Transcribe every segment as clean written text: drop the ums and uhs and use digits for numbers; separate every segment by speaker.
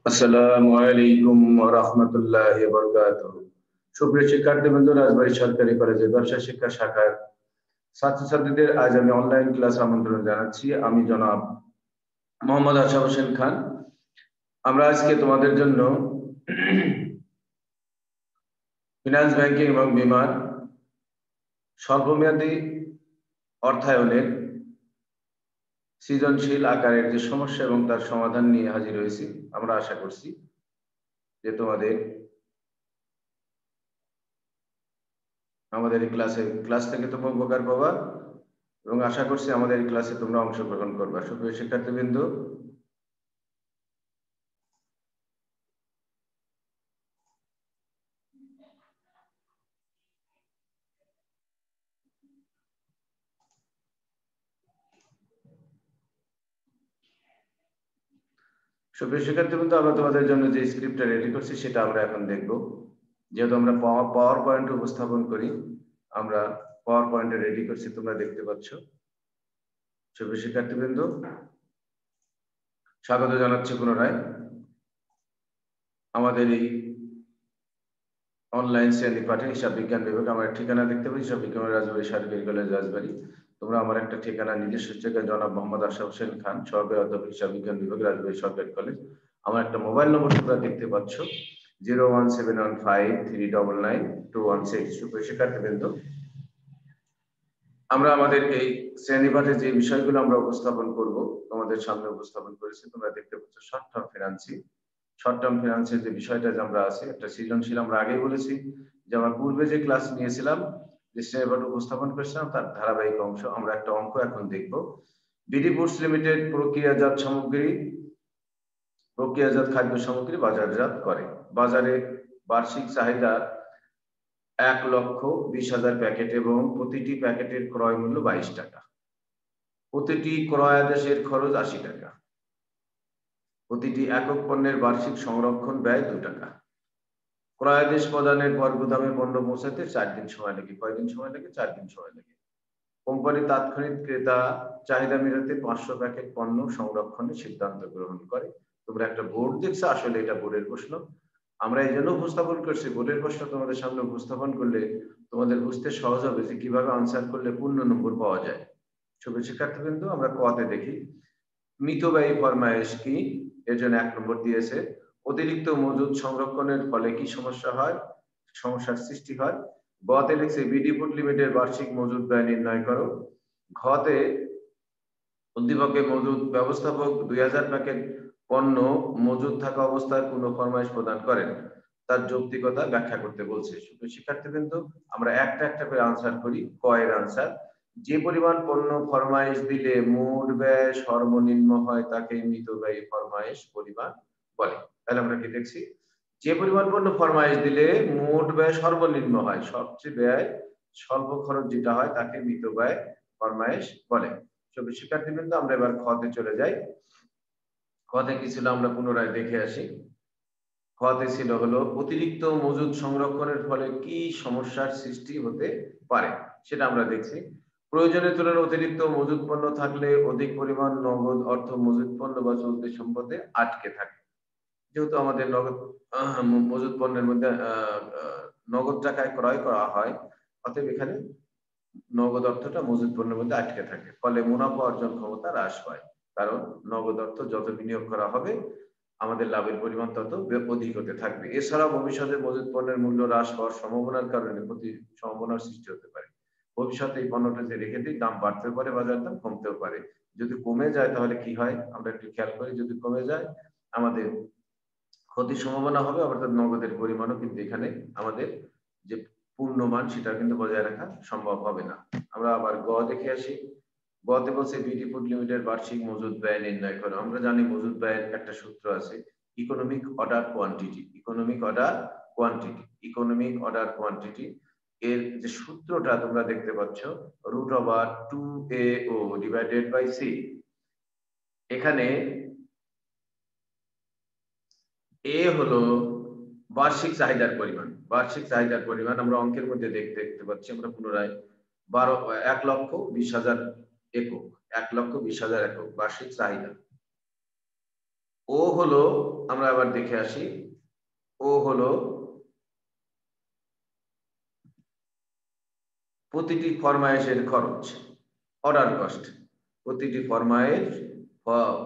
Speaker 1: আসসালামু আলাইকুম ওয়া রাহমাতুল্লাহি ওয়া বারাকাতুহু। সুপ্রিয় শিক্ষার্থীবৃন্দ, রাজবাড়ী সরকারি কলেজের ব্যবসা শিক্ষা শাখার ছাত্রছাত্রীদের আজ আমি অনলাইন ক্লাস আমন্ত্রণ জানাচ্ছি। আমি জনাব মোহাম্মদ আশরাফ হোসেন খান। আমরা আজকে তোমাদের জন্য ফিনান্স, ব্যাংকিং এবং বীমার স্বল্পমেয়াদী অর্থায়নের সৃজনশীল আকারের যে সমস্যা এবং তার সমাধান নিয়ে হাজির হয়েছি। আমরা আশা করছি যে তোমাদের আমাদের এই ক্লাস থেকে তোমরা উপকার পাবা এবং আশা করছি আমাদের এই ক্লাসে তোমরা অংশগ্রহণ করবা। সুপ্রিয় শিক্ষার্থীবৃন্দ, আমরা তোমাদের জন্য যে স্ক্রিপ্টটা রেডি করছি সেটা আমরা এখন দেখব। যেহেতু আমরা পাওয়ার পয়েন্ট উপস্থাপন করি, আমরা পাওয়ার পয়েন্টে রেডি করছি, তোমরা দেখতে পাচ্ছ। সুপ্রিয় শিক্ষার্থীবৃন্দ, স্বাগত জানাচ্ছি পুনরায় আমাদের এই অনলাইন শ্রেণী পাঠে হিসাব বিজ্ঞান বিভাগ। আমার ঠিকানা দেখতে পাচ্ছি হিসাব বিজ্ঞান রাজবাড়ী সরকারি কলেজ রাজবাড়ী। তোমরা আমার একটা ঠিকানা নিজস্ব জায়গায় জনাব মোহাম্মদ আশরাফ হোসেন খান, সহকারী অধ্যাপক হিসাব বিজ্ঞান বিভাগ রাজবাড়ী সরকারি কলেজ। আমার একটা মোবাইল নম্বর তোমরা দেখতে পাচ্ছ 01715399216। সুপ্রিয় শিক্ষার্থীবৃন্দ, আমরা আমাদের এই শ্রেণী পাঠে যে বিষয়গুলো আমরা উপস্থাপন করব তোমাদের সামনে উপস্থাপন করেছি। তোমরা দেখতে পাচ্ছ শর্ট টার্ম ফিনান্সের যে বিষয়টা যে আমরা আছে একটা সৃজনশীল। আমরা আগেই বলেছি যে আমরা পূর্বে যে ক্লাস নিয়েছিলাম, যে শ্রেণীপাঠ উপস্থাপন করেছিলাম, তার ধারাবাহিক অংশ। আমরা একটা অঙ্ক এখন দেখব। বিডি ফুডস লিমিটেড প্রক্রিয়াজাত খাদ্য সামগ্রী বাজারজাত করে। বাজারে বার্ষিক চাহিদা 1,20,000 প্যাকেট এবং প্রতিটি প্যাকেটের ক্রয় মূল্য 22 টাকা। প্রতিটি ক্রয়াদেশের খরচ 80 টাকা। প্রতিটি একক পণ্যের বার্ষিক সংরক্ষণ ব্যয় 2 টাকা। ক্রয়াদেশ প্রদানের পর গুদামে পণ্য পৌঁছাতে 4 দিন সময় লাগে। কয়দিন সময় লাগে? 4 দিন সময় লাগে। কোম্পানি তাৎক্ষণিক ক্রেতা চাহিদা মেটাতে 500 প্যাকেট পণ্য সংরক্ষণের সিদ্ধান্ত গ্রহণ করে। তোমরা একটা বোর্ড দেখছো, আসলে এটা বোর্ডের প্রশ্ন। আমরা এই জন্য উপস্থাপন করছি, বোর্ডের প্রশ্ন তোমাদের সামনে উপস্থাপন করলে তোমাদের বুঝতে সহজ হবে যে কিভাবে আনসার করলে পূর্ণ নম্বর পাওয়া যায়। সুপ্রিয় শিক্ষার্থীবৃন্দ, আমরা কতে দেখি। মিতব্যয়ী ফরমায়েশ কি? এর জন্য 1 নম্বর দিয়েছে। অতিরিক্ত মজুদ সংরক্ষণের ফলে কি সমস্যার সৃষ্টি হয়? গতে লিখছে বিডি ফুড লিমিটেড বার্ষিক মজুদ ব্যয় নির্ণয় করো। ঘতে উদ্দীপকের মজুদ ব্যবস্থাপক 2000 প্যাকেট পণ্য মজুদ থাকা অবস্থায় পুনঃ ফরমায়েশ প্রদান করেন, তার যৌক্তিকতা ব্যাখ্যা করতে বলছে। শিক্ষার্থীবৃন্দ, আমরা একটা একটা করে আনসার করি। ক এর আনসার, যে পরিমাণ পণ্য ফরমায়েশ দিলে মোট ব্যয় সর্বনিম্ন হয় তাকে মিতব্যয়ী ফরমায়েশ পরিমাণ বলে। তাহলে আমরা কি দেখছি? যে পরিমাণ পণ্য ফরমায়েশ দিলে মোট ব্যয় সর্বনিম্ন হয়, সবচেয়ে ব্যয় স্বল্প খরচ যেটা হয় তাকে মিতব্যয় ফরমায়েশ বলে। শিক্ষার্থীবৃন্দ, আমরা এবার খতে চলে যাই। খতে কি ছিল আমরা পুনরায় দেখে আসি। খতে ছিল হলো অতিরিক্ত মজুদ সংরক্ষণের ফলে কি সমস্যার সৃষ্টি হতে পারে সেটা আমরা দেখছি। প্রয়োজনের তুলনায় অতিরিক্ত মজুদ পণ্য থাকলে অধিক পরিমাণ নগদ অর্থ মজুদ পণ্য বা চলতি সম্পদে আটকে থাকে। যেহেতু আমাদের নগদ মজুদ পণ্যের মধ্যে নগদ টাকায় ক্রয় করা হয়, অতএব এখানে নগদ অর্থটা মজুদ পণ্যের মধ্যে আটকে থাকে, ফলে মুনাফা অর্জন ক্ষমতা হ্রাস পায়। কারণ নগদ অর্থ যত বিনিয়োগ করা হবে আমাদের লাভের পরিমাণ তত অধিক হতে থাকবে। এছাড়াও ভবিষ্যতে মজুদ পণ্যের মূল্য হ্রাস হওয়ার সম্ভাবনার কারণে সম্ভাবনার সৃষ্টি হতে পারে। ভবিষ্যতে এই পণ্যটা যে রেখে দিই, দাম বাড়তেও পারে, বাজার দাম কমতেও পারে। যদি কমে যায় তাহলে কি হয় আমরা একটু খেয়াল করি। যদি কমে যায় আমাদের ক্ষতির সম্ভাবনা হবে, আবার তার নগদের পরিমাণও কিন্তু এখানে আমাদের যে পূর্ণমান সেটা কিন্তু বজায় রাখা সম্ভব হবে না। আমরা আবার গ দেখে আসি। গতে বলছে বিডি ফুড লিমিটেড বার্ষিক মজুদ ব্যয় নির্ণয় করো। আমরা জানি মজুদ ব্যয়ের একটা সূত্র আছে, ইকোনমিক অর্ডার কোয়ান্টিটি। এর যে সূত্রটা তোমরা দেখতে পাচ্ছ √2AO ডিভাইডেড বাই সি। এখানে এ হলো বার্ষিক চাহিদার পরিমাণ। আমরা অঙ্কের মধ্যে দেখতে পাচ্ছি। আমরা পুনরায় 1,20,000 একক, 1,20,000 একক বার্ষিক চাহিদা। ও হলো আমরা আবার দেখে আসি। ও হলো প্রতিটি ফরমায়েশের খরচ, অর্ডার কস্ট, প্রতিটি ফরমায়েশ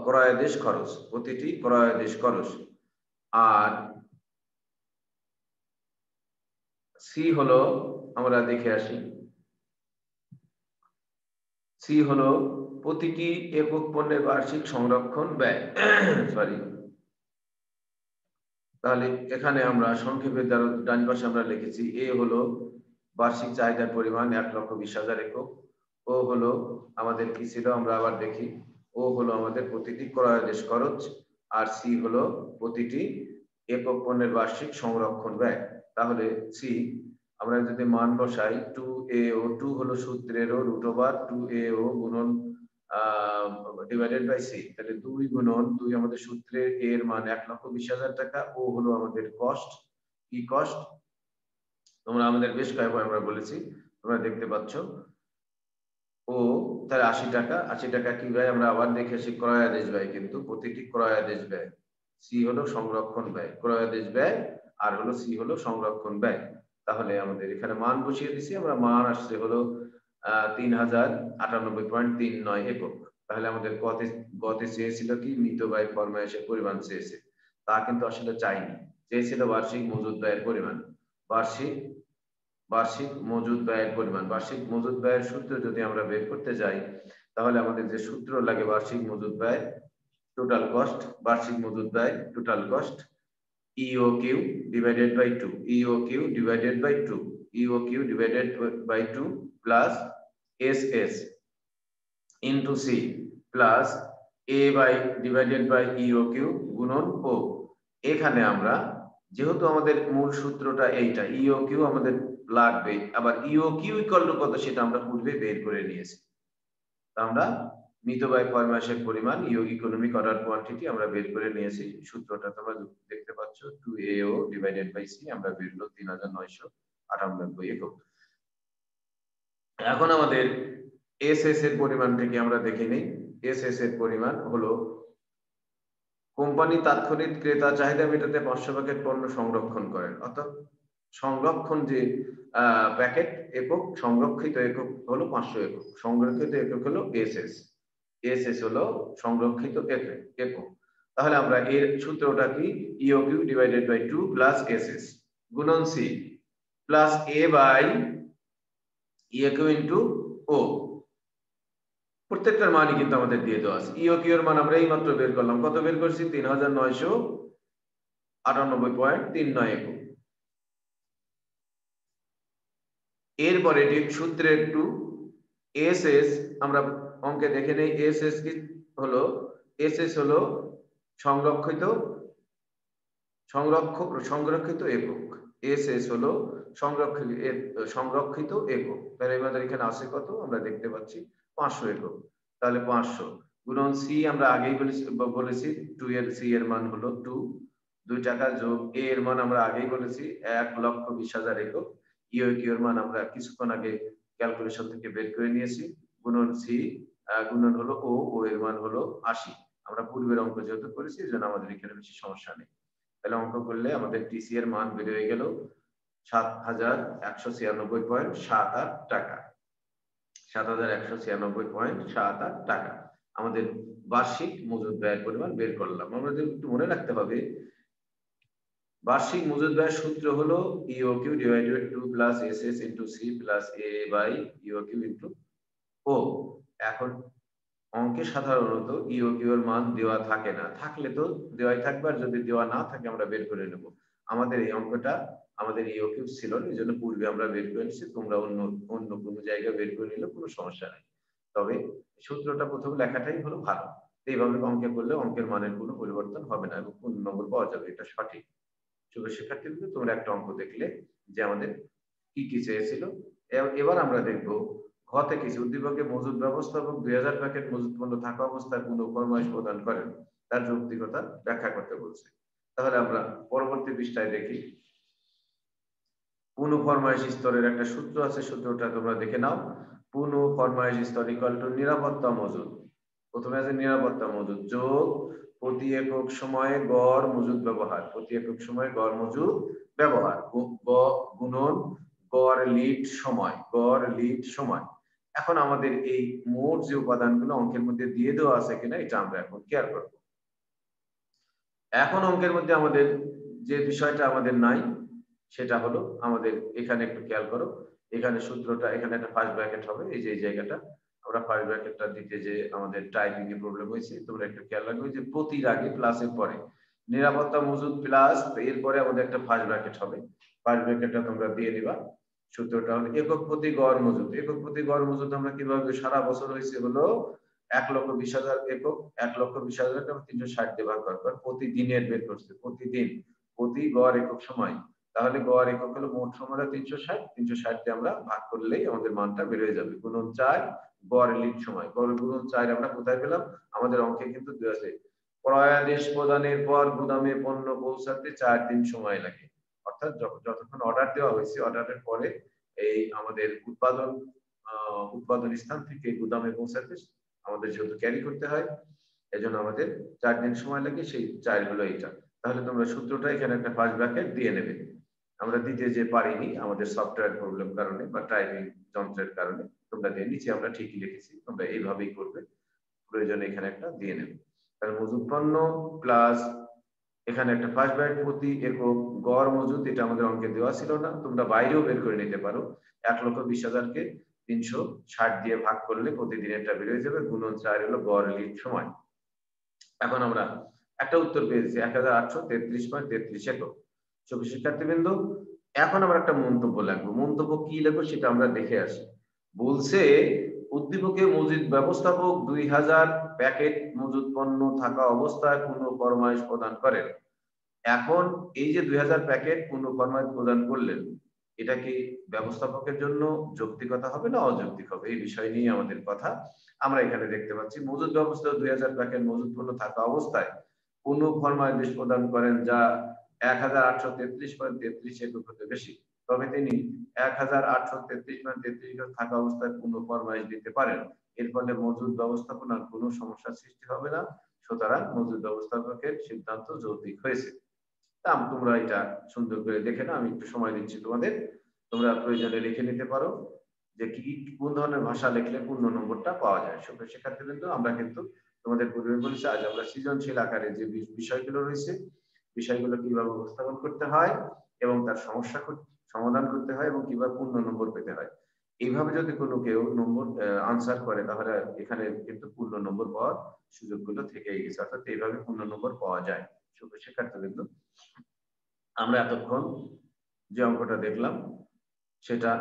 Speaker 1: ক্রয়াদেশ খরচ, প্রতিটি ক্রয়াদেশ খরচ। আর সি হলো, আমরা দেখে আসি, সি হলো প্রতিটি একক পণ্যের বার্ষিক সংরক্ষণ ব্যয়। সরি, তাহলে এখানে আমরা সংক্ষেপে ডান পাশে আমরা লিখেছি এ হলো বার্ষিক চাহিদার পরিমাণ 1,20,000 একক। ও হলো আমাদের কি ছিল, আমরা আবার দেখি, ও হলো আমাদের প্রতিটি ক্রয়াদেশ খরচ। আর সি হলো প্রতিটি একক পণ্যের বার্ষিক সংরক্ষণ ব্যয়। তাহলে সি আমরা যদি মান বসাই 2AO, 2 হলো সূত্রেরও √2 AO গুণন ডিভাইডেড বাই সি, তাহলে 2 গুণন 2 আমাদের সূত্রের এর মান 1,20,000 টাকা। ও হলো আমাদের কস্ট, কি কস্ট তোমরা আমাদের বেশ কয়েকবার আমরা বলেছি, তোমরা দেখতে পাচ্ছ। ও তাহলে 80 টাকা, 80 টাকা কি ব্যয় আমরা আবার দেখে আসি, ক্রয়াদেশ ব্যয়, কিন্তু প্রতিটি ক্রয়াদেশ ব্যয়। সি হলো সংরক্ষণ ব্যয়, ক্রয়াদেশ ব্যয়, আর হলো সি হলো সংরক্ষণ ব্যয়। তাহলে আমাদের এখানে মান বসিয়ে দিছি আমরা, মান আসছে হলো 3098.39 একক। তাহলে আমাদের গতে চেয়েছিল কি, মৃত ব্যয় ফরমায়েশের পরিমাণ চেয়েছে, তা কিন্তু আসলে চাইনি, চেয়েছিল বার্ষিক মজুদ ব্যয়ের পরিমাণ। বার্ষিক মজুদ ব্যয়ের পরিমাণ, বার্ষিক মজুদ ব্যয়ের সূত্র যদি আমরা বের করতে যাই, তাহলে আমাদের যে সূত্র লাগে বার্ষিক মজুদ ব্যয়, টোটাল কস্ট, বার্ষিক মজুদ ব্যয় total cost, EOQ divided by 2, EOQ divided by 2, EOQ divided by 2 plus SS into C plus A by divided by EOQ গুণন O। এখানে আমরা যেহেতু আমাদের মূল সূত্রটা এইটা, EOQ আমাদের লাগবে, আবার EOQ ইকুয়াল টু কত সেটা আমরা পূর্বে বের করে নিয়েছি। আমরা মৃত ব্যয় ফরমায়েশের পরিমাণ, ইকোনমিক অর্ডার কোয়ান্টিটি আমরা বের করে নিয়েছি। সূত্রটা তোমরা দেখতে পাচ্ছ, 2AO ডিভাইডেড বাই সি, আমরা বের হলো 3998 একক। এখন আমাদের এসএস এর পরিমাণটাকে আমরা দেখে নিই। এসএস এর পরিমাণ হলো কোম্পানি তাৎক্ষণিক ক্রেতা চাহিদা মেটাতে 500 প্যাকেট পণ্য সংরক্ষণ করেন, অর্থাৎ সংরক্ষণ যে প্যাকেট একক, সংরক্ষিত একক হলো 500 একক, সংরক্ষিত একক হলো এসএস, এসএস হলো সংরক্ষিত একক। তাহলে আমরা এর সূত্রটা কি, EOQ divided by 2 plus SS গুণন C plus A by EOQ into O. প্রত্যেকটার মানই কিন্তু আমাদের দিয়ে দেওয়া আছে। ইওকিউ এর মান আমরা এই মাত্র বের করলাম, কত বের করছি, 3998.39 একক। এরপরে সূত্রের 2 এসএস আমরা অঙ্কে দেখে নেই, এসএস কি হলো, এসএস হলো সংরক্ষিত একক, এসএস হলো সংরক্ষিত একক। তাহলে আমাদের এখানে আছে কত, আমরা দেখতে পাচ্ছি 500 একক। তাহলে 500 গুণন সি, আমরা আগেই বলেছি 2 এর সি এর মান হলো 2 টাকা, যোগ এ এর মান আমরা আগেই বলেছি 1,20,000 একক, ইওকিউ এর মান আমরা কিছুক্ষণ আগে ক্যালকুলেশন থেকে বের করে নিয়েছি, গুণন সি গুণন হলো ও এর মান হলো 80। আমরা পূর্বের অঙ্ক যেহেতু করেছি এজন্য আমাদের এখানে বেশি সমস্যা নেই। তাহলে অঙ্ক করলে আমাদের টিসি এর মান বের হয়ে গেল 7,196.78 টাকা, 7,196.78 টাকা আমাদের বার্ষিক মজুদ ব্যয়ের পরিমাণ বের করলাম। আমাদের একটু মনে রাখতে হবে, বার্ষিক মজুদ ব্যয়ের সূত্র হলো EOQ divided by 2 plus SS into C plus A by EOQ into O। এখন অঙ্কে সাধারণত EOQ এর মান দেওয়া থাকে না, থাকলে তো দেওয়াই থাকবে, আর যদি দেওয়া না থাকে আমরা বের করে নেব। আমাদের এই অঙ্কটা আমাদের EOQ ছিল না, এই জন্য পূর্বে আমরা বের করে নিচ্ছি, তোমরা অন্য কোনো জায়গায় বের করে নিলে কোনো সমস্যা নেই। তবে সূত্রটা প্রথমে লেখাটাই হলো ভালো, এইভাবে অঙ্কে করলে অঙ্কের মানের কোনো পরিবর্তন হবে না এবং পূর্ণ নম্বর পাওয়া যাবে, এটা সঠিক। শুধু শিক্ষার্থীদের তোমরা একটা অঙ্ক দেখলে যে আমাদের কি কি চেয়েছিল। এবার আমরা দেখব ঘতে কিছু উদ্দীপকে মজুদ ব্যবস্থাপক 2000 প্যাকেট মজুদ পণ্য থাকা অবস্থায় কোনো ফরমায়েশ প্রদান করেন, তার যৌক্তিকতা ব্যাখ্যা করতে বলছে। তাহলে আমরা পরবর্তী পৃষ্ঠায় দেখি, পুনঃ ফরমায়েশ স্তরের একটা সূত্র আছে, সূত্রটা তোমরা দেখে নাও। পুনঃ ফরমায়েশ স্তর ইকুয়াল টু নিরাপত্তা মজুদ, প্রথমে আছে নিরাপত্তা মজুদ যোগ প্রতি একক সময়ে গড় মজুদ ব্যবহার, প্রতি একক সময়ে গড় মজুদ ব্যবহার গুণন গড় লিড সময়, গড় লিড সময়। এখন আমাদের এই মোট যে উপাদানগুলো অঙ্কের মধ্যে দিয়ে দেওয়া আছে কিনা এটা আমরা এখন কেয়ার করব। এখন অঙ্কের মধ্যে আমাদের যে বিষয়টা আমাদের নাই সেটা হলো আমাদের এখানে একটু খেয়াল করো, এখানে সূত্রটা এখানে একটা ফার্স্ট ব্র্যাকেট হবে, এই যে এই জায়গাটা আমরা ফার্স্ট ব্র্যাকেটটা দিতে যে আমাদের টাইপিং এ প্রবলেম হয়েছে, তোমরা একটু খেয়াল রাখবে যে প্রতির আগে প্লাসের পরে নিরাপত্তা মজুদ প্লাস এরপরে আমাদের একটা ফার্স্ট ব্র্যাকেট হবে, ফার্স্ট ব্র্যাকেটটা তোমরা দিয়ে দিবা। সূত্রটা হলো একক প্রতি গড় মজুদ, একক প্রতি গড় মজুদ আমরা কিভাবে সারা বছর হয়েছে হলো 1,20,000 একক, 1,20,000 360 দিয়ে ভাগ করার প্রতিদিনের বের করছে, প্রতিদিন প্রতি গড় একক সময়, তাহলে গড় একক হলো মোট সময়টা 360, 360 দিয়ে আমরা ভাগ করলেই আমাদের মানটা বের হয়ে যাবে। গুণন 4 গড় লিড সময়, গড় গুণন 4 আমরা কোথায় পেলাম, আমাদের অঙ্কে কিন্তু দেওয়া আছে ক্রয়াদেশ প্রদানের পর গুদামে পণ্য পৌঁছাতে 4 দিন সময় লাগে, অর্থাৎ যতক্ষণ অর্ডার দেওয়া হয়েছে অর্ডারের পরে এই আমাদের উৎপাদন স্থান থেকে গুদামে পৌঁছাতে আমাদের যেহেতু ক্যারি করতে হয় এজন্য আমাদের 4 দিন সময় লাগে, সেই 4 হলো এইটা। তাহলে তোমরা সূত্রটা এখানে একটা ফার্স্ট ব্র্যাকেট দিয়ে নেবে। আমরা দিতে যে পারিনি আমাদের সফটওয়্যার প্রবলেম কারণে বা টাইপিং যন্ত্রের কারণে, তোমরা দিয়ে নিচে আমরা ঠিকই লিখেছি, তোমরা এইভাবেই করবে, প্রয়োজনে এখানে একটা দিয়ে নেবে। তাহলে মজুদ পণ্য প্লাস এখানে একটা ফার্স্ট ব্র্যাকেট প্রতি একক গড় মজুদ, এটা আমাদের অঙ্কে দেওয়া ছিল না, তোমরা বাইরেও বের করে নিতে পারো। 1,20,000 কে 360 দিয়ে ভাগ করলে প্রতিদিনেরটা বের হয়ে যাবে, গুণন 4 হলো গড় লিড সময়। এখন আমরা একটা উত্তর পেয়েছি 1833.33 একক। সুপ্রিয় শিক্ষার্থীবৃন্দ, এখন আমরা একটা মন্তব্য লিখবো, মন্তব্য কি লিখবো সেটা আমরা দেখে আসি। বলছে উদ্দীপকে মজুদ ব্যবস্থাপক 2000 প্যাকেট মজুদ পণ্য থাকা অবস্থায় পূর্ণ ফরমাইশ প্রদান করেন। এখন এই যে 2000 প্যাকেট পূর্ণ ফরমাইশ প্রদান করলেন, এটা কি ব্যবস্থাপকের জন্য যৌক্তিকতা হবে না অযৌক্তিক হবে, এই বিষয় নিয়ে আমাদের কথা। আমরা এখানে দেখতে পাচ্ছি মজুদ ব্যবস্থা 2000 প্যাকেট মজুদ পণ্য থাকা অবস্থায় পূর্ণ ফরমাইশ প্রদান করেন যা 1833.33 একক হতে বেশি, তবে তিনি 1833.33 একক থাকা অবস্থায় পূর্ণ ফরমাইশ দিতে পারেন। এর ফলে মজুদ ব্যবস্থাপনার কোনো সমস্যার সৃষ্টি হবে না, সুতরাং মজুদ ব্যবস্থাপকের সিদ্ধান্ত যৌক্তিক হয়েছে। তোমরা এটা সুন্দর করে দেখে না, আমি একটু সময় দিচ্ছি তোমাদের, তোমরা প্রয়োজনে লিখে নিতে পারো যে কি কোন ধরনের ভাষা লিখলে পূর্ণ নম্বরটা পাওয়া যায়। সুপ্রিয় শিক্ষার্থীবৃন্দ, আমরা কিন্তু তোমাদের পূর্বে বলেছি আজ আমরা সৃজনশীল আকারে যে বিষয়গুলো রয়েছে বিষয়গুলো কিভাবে উপস্থাপন করতে হয় এবং তার সমস্যা সমাধান করতে হয় এবং কিভাবে পূর্ণ নম্বর পেতে হয়, এইভাবে যদি কোনো কেউ নম্বর আনসার করে তাহলে এখানে কিন্তু পূর্ণ নম্বর পাওয়ার সুযোগগুলো থেকেই গেছে, অর্থাৎ এইভাবে পূর্ণ নম্বর পাওয়া যায়। সুপ্রিয় শিক্ষার্থীবৃন্দ, আমরা এতক্ষণ যে অঙ্কটা দেখলাম সেটা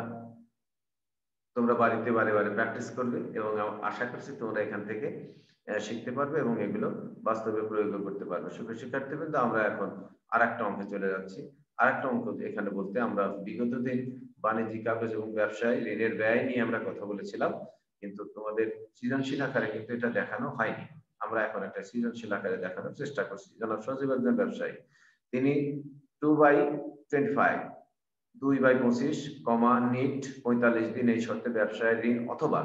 Speaker 1: তোমরা বাড়িতে বারে বারে প্র্যাকটিস করবে এবং আশা করছি তোমরা এখান থেকে শিখতে পারবে এবং এগুলো বাস্তবে প্রয়োগ করতে পারবে। সুপ্রিয় শিক্ষার্থীবৃন্দ, আমরা এখন আরেকটা অঙ্কে চলে যাচ্ছি। আরেকটা অঙ্ক এখানে বলতে আমরা বিগত দিন বাণিজ্যিক কাগজ এবং ব্যবসায় ঋণের ব্যয় নিয়ে আমরা কথা বলেছিলাম, কিন্তু তোমাদের সৃজনশীল আকারে কিন্তু এটা দেখানো হয়নি। আমরা এখন একটা সৃজনশীল আকারে দেখানোর চেষ্টা করছি। জনাব সজীব একজন ব্যবসায়ী, তিনি 2/25 2/25, নিট 45 দিন এই শর্তে ব্যবসায় ঋণ অথবা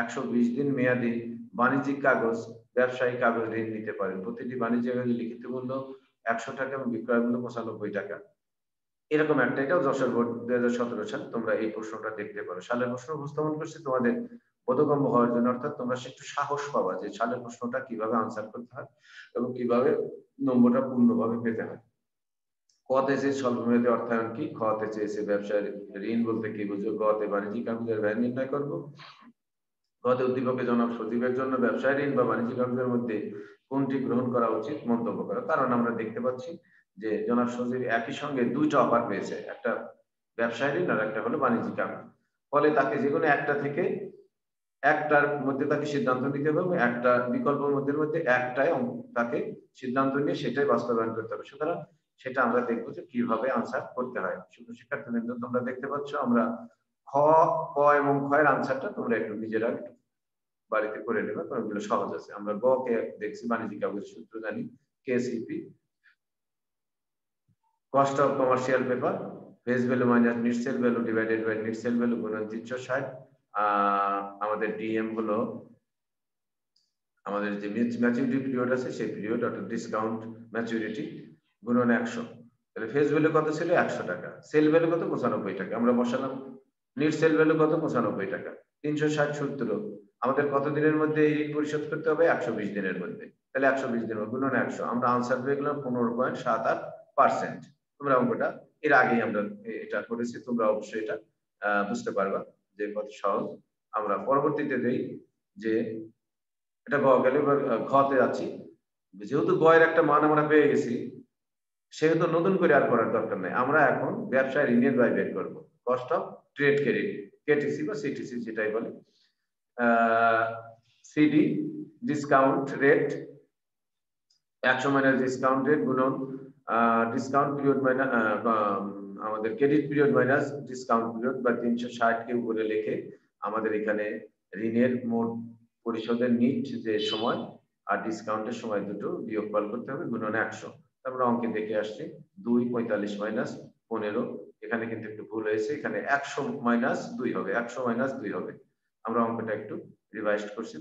Speaker 1: 120 দিন মেয়াদী বাণিজ্যিক কাগজ ব্যবসায়িক কাগজ ঋণ নিতে পারেন। প্রতিটি বাণিজ্যিক কাগজে লিখিত মূল্য 100 টাকা এবং বিক্রয় মূল্য 95 টাকা। এরকম একটা, এটাও যশোর বোর্ড 2017 সাল, তোমরা এই প্রশ্নটা দেখতে পারো। সালের প্রশ্ন উপস্থাপন করছি তোমাদের বোধগম্য হওয়ার জন্য, অর্থাৎ তোমরা একটু সাহস পাবা যে সালের প্রশ্নটা কিভাবে আনসার করতে হয় এবং কিভাবে নম্বরটা পূর্ণভাবে পেতে হয়। কতে চেয়ে স্বল্পমেয়াদী অর্থায়ন কি, খতে চেয়েছে ব্যবসায় ঋণ বলতে কি বুঝো, গতে বাণিজ্যিক কাগজের ব্যয় নির্ণয় করবো, গতে উদ্দীপকে জনাব সচিবের জন্য ব্যবসায় ঋণ বা বাণিজ্যিক কাগজের মধ্যে কোনটি গ্রহণ করা উচিত মন্তব্য করো। কারণ আমরা দেখতে পাচ্ছি যে জনাব সচিব একই সঙ্গে দুইটা অফার পেয়েছে, একটা ব্যবসায় ঋণ আর একটা হলো বাণিজ্যিক কাগজ, ফলে তাকে যে কোনো একটা থেকে একটার মধ্যে তাকে সিদ্ধান্ত নিতে হবে এবং একটা বিকল্পের মধ্যে একটাই তাকে সিদ্ধান্ত নিয়ে সেটাই বাস্তবায়ন করতে হবে। সুতরাং সেটা আমরা দেখবো যে কিভাবে আনসার করতে হয়। শুধু শিক্ষার্থীবৃন্দ, তোমরা দেখতে পাচ্ছ আমরা খ, ক এবং খ এর আনসারটা তোমরা একটু নিজেরা বাড়িতে করে নেবে, কারণ এগুলো সহজ আছে। আমরা গ কে দেখছি বাণিজ্যিক কাগজের সূত্র জানি, KCP cost of commercial paper, face value minus net sale value divided by net sale value গুণন 360। আমাদের ডিএম হলো আমাদের যে ম্যাচুরিটি পিরিয়ড আছে সেই পিরিয়ড অর্থাৎ ডিসকাউন্ট ম্যাচুরিটি গুণন 100। তাহলে ফেস ভ্যালু কত ছিল? 100 টাকা। সেল ভ্যালু কত? 95 টাকা। আমরা বসালাম। নিট সেল ভ্যালু কত? 95 টাকা। 360 সূত্র আমাদের কত দিনের মধ্যে এই ঋণ পরিশোধ করতে হবে? 120 দিনের মধ্যে। তাহলে 120 দিনের গুণন 100। আমরা আনসার পেয়ে গেলাম 15.78%। তোমরা অঙ্কটা এর আগেই আমরা এটা করেছি, তোমরা অবশ্যই এটা বুঝতে পারবা যে কত সহজ। আমরা পরবর্তীতে দেই যে এটা গ গেলে, এবার ঘতে যাচ্ছি। যেহেতু গ এর একটা মান আমরা পেয়ে গেছি, সেহেতু নতুন করে আর করার দরকার নেই। আমরা এখন ব্যবসায় ঋণের ব্যয় বের করবো। Cost of trade credit, KTC বা সিটিসি যেটাই বলে। CD discount rate 100 minus discount rate গুণন ডিসকাউন্ট পিরিয়ড মাইনাস আমাদের credit period minus discount period বা 360 কে উপরে লিখে আমাদের এখানে ঋণের মোট পরিশোধের নিট যে সময় আর ডিসকাউন্টের সময় দুটো বিয়োগফল করতে হবে গুণন 100। তারপর অঙ্কে দেখে আসছি 2 45 মাইনাস 15। এখানে কিন্তু একটু ভুল হয়েছে, এখানে 100 মাইনাস 2 হবে, 100 মাইনাস 2 হবে। আমরা অঙ্কটা একটু রিভাইজ করছি,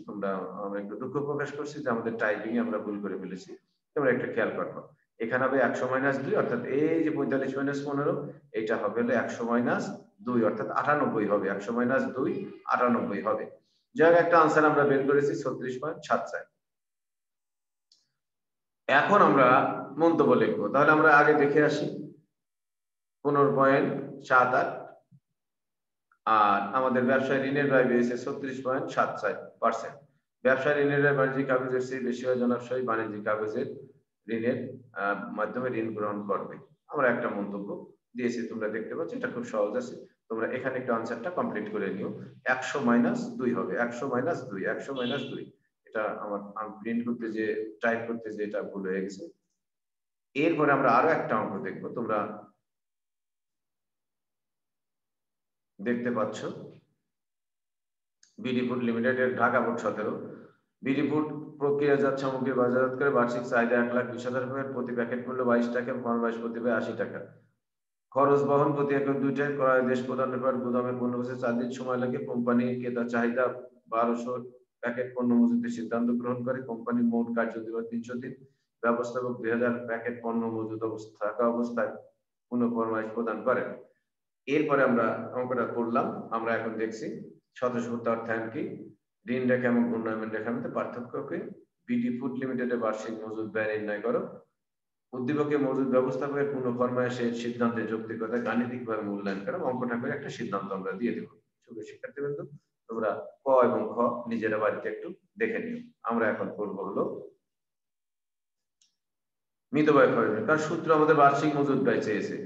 Speaker 1: আমরা একটু দুঃখ প্রকাশ করছি যে আমাদের টাইপিং আমরা ভুল করে ফেলেছি। তোমরা একটু খেয়াল করো, এখানে হবে 100 মাইনাস 2 অর্থাৎ এই যে 45 মাইনাস 15 এটা হবে হলো 100 মাইনাস 2 অর্থাৎ 98 হবে। 100 মাইনাস 2 98 হবে। যার একটা আনসার আমরা বের করেছি 36.74। এখন আমরা মন্তব্য লিখবো। তাহলে আমরা আগে দেখে আসি 15.78 আর আমাদের ব্যবসায় ঋণের ব্যয় বেড়েছে 36.77%। ব্যবসায় ঋণের ব্যয় বাণিজ্যিক কাগজের চেয়ে বেশি হয় জনাবশাহী বাণিজ্যিক কাগজের ঋণের মাধ্যমে ঋণ গ্রহণ করবে। আমরা একটা মন্তব্য দিয়েছি, তোমরা দেখতে পাচ্ছ এটা খুব সহজ আছে। তোমরা এখানে একটু আনসারটা কমপ্লিট করে নিও। 100 মাইনাস 2 হবে, 100 মাইনাস 2, 100 মাইনাস 2। এটা আমার প্রিন্ট করতে যে টাইপ করতে যে এটা ভুল হয়ে গেছে। এরপরে আমরা আরো একটা অঙ্ক দেখবো, তোমরা দেখতে পাচ্ছ বিডি ফুড লিমিটেডের ঢাকা বোর্ড 17। বিডি ফুড প্রক্রিয়াজাত সামগ্রী বাজারজাত করে বার্ষিক চাহিদা 1,20,000 টাকা, প্রতি প্যাকেট মূল্য 22 টাকা, ফরমাইশ প্রতি 80 টাকা। খরচ বহন প্রতি একক 2টায় ক্রয় দেশ প্রদানের পর গুদামে পণ্য বসে 4 দিন সময় লাগে। কোম্পানি ক্রেতার চাহিদা 1200 প্যাকেট পণ্য মজুতের সিদ্ধান্ত গ্রহণ করে। কোম্পানির মোট কার্যদিবস 300 দিন। ব্যবস্থাপক 2000 প্যাকেট পণ্য মজুত থাকা অবস্থায় পুনঃ ফরমাইশ প্রদান করেন। এরপরে আমরা অঙ্কটা করলাম। আমরা এখন দেখছি স্বতঃস্ফূর্ত অর্থায়ন কি, ঋণ রেখা এবং উন্নয়ন রেখার মধ্যে পার্থক্যকে। বিডি ফুড লিমিটেডের বার্ষিক মজুদ ব্যয় নির্ণয় করো। উদ্দীপকে মজুদ ব্যবস্থাপকের পুনঃ ফরমাইশের সিদ্ধান্তের যৌক্তিকতা গাণিতিকভাবে মূল্যায়ন করো। অঙ্কটা করে একটা সিদ্ধান্ত আমরা দিয়ে দেবো। সুপ্রিয় শিক্ষার্থীবৃন্দ, তোমরা ক এবং খ নিজেরা বাড়িতে একটু দেখে নিও। আমরা এখন করবো হলো মিতব্যয় খরচ, কারণ সূত্র আমাদের বার্ষিক মজুদ ব্যয় চেয়েছে।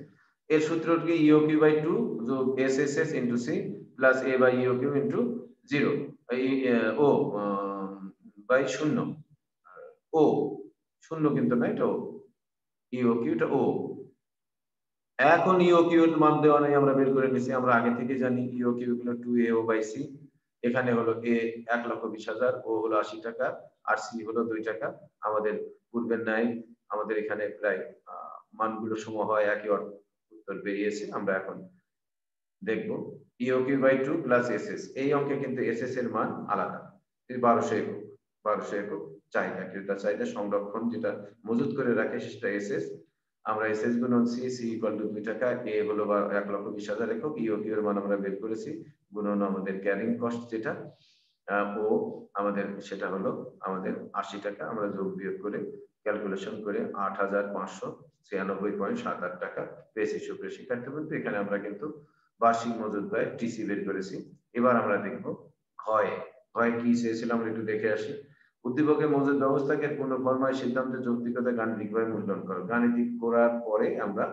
Speaker 1: এর সূত্রটি ইওকিউ বাই 2 যোগ SSS into C plus A by EOQ into 0 ও বাই 0 ও 0 কিন্তু না, এটা ও ইওকিউ এটা ও। এখন ইওকিউ এর মান দেওয়া নেই, আমরা বের করে নিছি। আমরা আগে থেকে জানি ইওকিউ হলো 2AO বাই সি। এখানে হলো এ 1,20,000, ও হলো 80 টাকা আর সি হলো 2 টাকা। আমাদের পূর্বের ন্যায় আমাদের এখানে প্রায় মানগুলো সম হয়, একই উত্তর বেরিয়েছে। আমরা এখন দেখব ইওকিউ বাই 2 প্লাস এসএস। এই অঙ্কে কিন্তু এসএস এর মান আলাদা, 1200 একক। 1200 একক চাহিদা, ক্রেতা চাহিদা সংরক্ষণ যেটা মজুত করে রাখে সেটা এসএস। আমরা এসএস গুণন সি, সি ইকুয়াল টু 2 টাকা, এ হলো 1,20,000 একক, ইওকিউ এর মান আমরা বের করেছি গুণন আমাদের ক্যারিং কস্ট যেটা ও আমাদের সেটা হলো আমাদের 80 টাকা। আমরা যোগ বিয়োগ করে ক্যালকুলেশন করে 8,596.78 টাকা পেয়েছি। সুপ্রিয় শিক্ষার্থীবৃন্দ, এখানে আমরা কিন্তু বার্ষিক মজুদ ব্যয় টিসি বের করেছি। এবার আমরা দেখব ঘয়ে। ঘয়ে কি চেয়েছিলাম আমরা একটু দেখে আসি। উদ্দীপকের মজুদ ব্যবস্থাকে পূর্ণ ফরমায় সিদ্ধান্তের যৌক্তিকতা গাণিতিকভাবে মূল্যায়ন করো। গাণিতিক করার পরে আমরা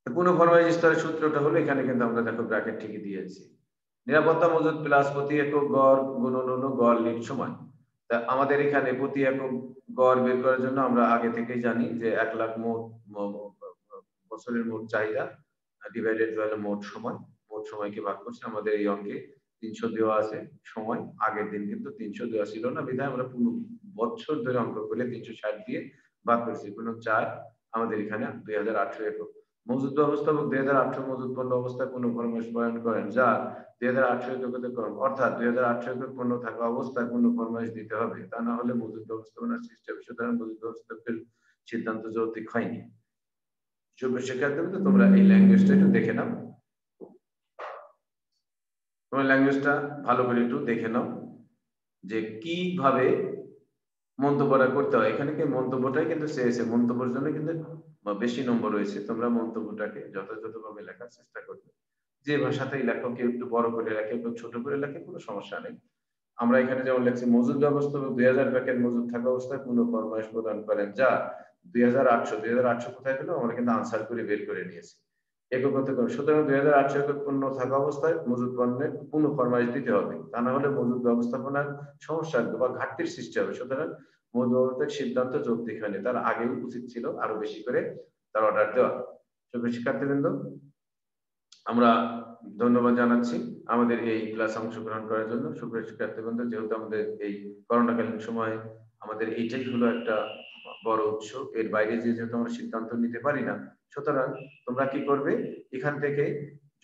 Speaker 1: পূর্ণ ফরমাইশ স্তরের সূত্রটা হলো এখানে কিন্তু আমরা দেখো ব্র্যাকেট ঠিকই দিয়েছি। নিরাপত্তা মজুদ প্লাস প্রতি একক গড় গুণন হলো গড় লিড সময়। তা আমাদের এখানে প্রতি একক গড় বের করার জন্য আমরা আগে থেকেই জানি যে 1 লাখ মোট বছরের মোট চাহিদা ডিভাইডেড বাই মোট সময়। মোট সময়কে ভাগ করছি। আমাদের এই অঙ্কে 300 দেওয়া আছে সময়, আগের দিন কিন্তু 300 দেওয়া ছিল না, বিধায় আমরা পুরো বছর ধরে অঙ্ক করে 360 দিয়ে ভাগ করেছি। গুণ 4 আমাদের এখানে 2018 একক। মজুদ ব্যবস্থাপক 2018 মজুদ পণ্য অবস্থায় পণ্য ফরমাশ প্রণয়ন করেন, যা 2018 যোগ্যতাক্রম, অর্থাৎ 2018 একক পণ্য থাকা অবস্থায় পণ্য ফরমাশ দিতে হবে, তা না হলে মজুদ ব্যবস্থাপনার সিস্টেম, সুতরাং মজুদ ব্যবস্থাপকের সিদ্ধান্ত যৌক্তিক হয়নি। সুপ্রিয় শিক্ষার্থীবৃন্দ, তোমরা এই ল্যাঙ্গুয়েজটা একটু দেখে নাও, তোমরা ল্যাঙ্গুয়েজটা ভালো করে একটু দেখে নাও যে কিভাবে মন্তব্যটা করতে হয়। এখানে কি মন্তব্যটাই কিন্তু চেয়েছে, মন্তব্যের জন্য কিন্তু বেশি নম্বর রয়েছে। তোমরা মন্তব্যটাকে যথাযথভাবে লেখার চেষ্টা করবে। যে ভাষাতেই লেখো, কেউ একটু বড় করে লেখে, কেউ ছোট করে লেখে, কোনো সমস্যা নেই। আমরা এখানে যেমন লিখছি, মজুদ ব্যবস্থাপক 2000 প্যাকেট মজুদ থাকা অবস্থায় পুনঃ ফরমাশ প্রদান করেন, যা 2800 কোথায় পেলো, আমরা কিন্তু আনসার করে বের করে নিয়েছি। একক হতে হবে, সুতরাং 2800 একক পণ্য থাকা অবস্থায় মজুদ পণ্যের পুনঃ ফরমাশ দিতে হবে, তা না হলে মজুদ ব্যবস্থাপনার সমস্যা বা ঘাটতির সৃষ্টি হবে। সুতরাং মজুদ ব্যবস্থাপক সিদ্ধান্ত যৌক্তিক হয়নি, তার আগেই উচিত ছিল আরো বেশি করে তার অর্ডার দেওয়া। সুপ্রিয় শিক্ষার্থীবৃন্দ, আমরা ধন্যবাদ জানাচ্ছি আমাদের এই ক্লাসে অংশগ্রহণ করার জন্য। সুপ্রিয় শিক্ষার্থীবৃন্দ, যেহেতু আমাদের এই করোনাকালীন সময় আমাদের এইটাই হলো একটা বড় উৎস, এর বাইরে যেহেতু আমরা সিদ্ধান্ত নিতে পারি না, সুতরাং তোমরা কি করবে, এখান থেকে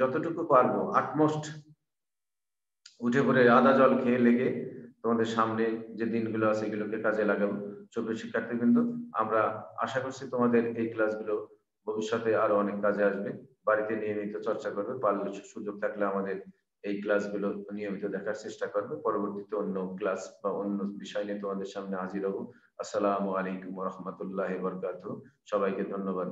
Speaker 1: যতটুকু পারবো আটমোস্ট উঠে পড়ে আদা জল খেয়ে লেগে তোমাদের সামনে যে দিনগুলো আছে এগুলোকে কাজে লাগাবো। সুপ্রিয় শিক্ষার্থীবৃন্দ, আমরা আশা করছি তোমাদের এই ক্লাসগুলো ভবিষ্যতে আরো অনেক কাজে আসবে। বাড়িতে নিয়মিত চর্চা করবে, পারলে সুযোগ থাকলে আমাদের এই ক্লাসগুলো নিয়মিত দেখার চেষ্টা করবে। পরবর্তীতে অন্য ক্লাস বা অন্য বিষয় নিয়ে তোমাদের সামনে হাজির হব। আসসালামু আলাইকুম ওয়া রাহমাতুল্লাহি ওয়া বারাকাতুহু। সবাইকে ধন্যবাদ।